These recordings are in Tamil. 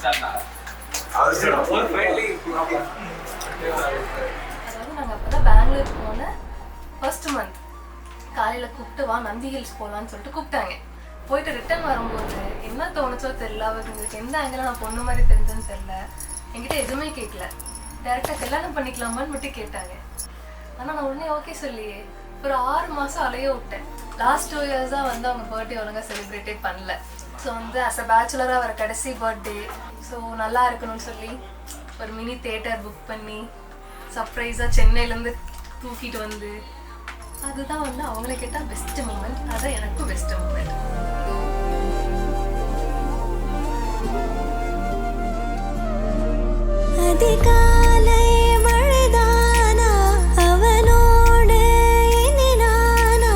அதாவது நாங்கள் அப்போ தான் பெங்களூர் போன ஃபர்ஸ்ட் மந்த் காலையில் கூப்பிட்டு வா நந்தி ஹில்ஸ் போகலான்னு சொல்லிட்டு கூப்பிட்டாங்க. போயிட்டு ரிட்டர்ன் வரும்போது என்ன தோணுச்சோ தெரியல, அவங்களுக்கு எந்த ஆங்கில நான் பொண்ணு மாதிரி தெரிஞ்சேன்னு தெரில. என்கிட்ட எதுவுமே கேட்கல, டேரெக்டாக கல்யாணம் பண்ணிக்கலாமான்னு மட்டும் கேட்டாங்க. ஆனால் நான் உடனே ஓகே சொல்லியே ஒரு 6 மாதம் அலைய விட்டேன். லாஸ்ட் 2 இயர்ஸாக வந்து அவங்க பர்த்டே ஒழுங்காக செலிப்ரேட்டே பண்ணல. ஸோ வந்து அஸ் அ பேச்சுலராக வர கடைசி பர்த்டே, ஸோ நல்லா இருக்கணும்னு சொல்லி ஒரு மினி தியேட்டர் புக் பண்ணி சர்ப்ரைஸாக சென்னையிலேருந்து தூக்கிட்டு வந்து, அதுதான் வந்து அவங்கள கேட்டால் பெஸ்ட் மூமெண்ட். அதான் எனக்கும் பெஸ்ட் மூமெண்ட். அதிகாலை மழைதானா அவனோடு இனி நானா,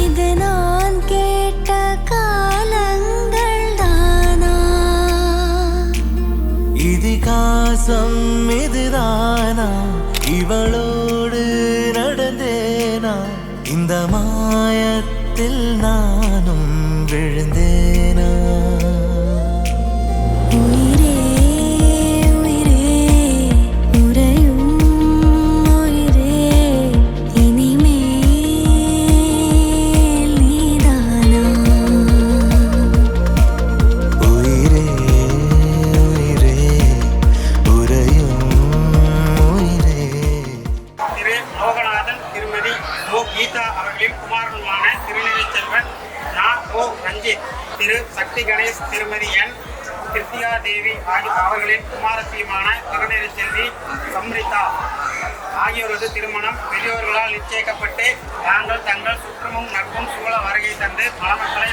இது நான் கேட்ட காலங்கள் தானா, இதிகாசம் இதுதானா, இவளோடு நடந்தேனா, இந்த மாயத்தில் நானும் விழுந்தேனா. உயிரே உயிரே உறையும் உயிரே இனிமேல் நீதானா, உயிரே உயிரே உறையும் உயிரே. திரு லோகநாதன் திருமதி ஓ கீதா அவர்களின் குமாரனுமான திருநிலை செல்வன் ஓ ரஞ்சித், திரு சக்தி கணேஷ் திருமதி என் கிருத்திகா தேவி அவர்களின் குமாரத்தியுமான திருநிலை செல்வி சம்ரிதா ஆகியோரது திருமணம் பெரியோர்களால் நிச்சயிக்கப்பட்டு தாங்கள் தங்கள் சுற்றமும் நட்பும் சூழ வருகை தந்து மணமக்களை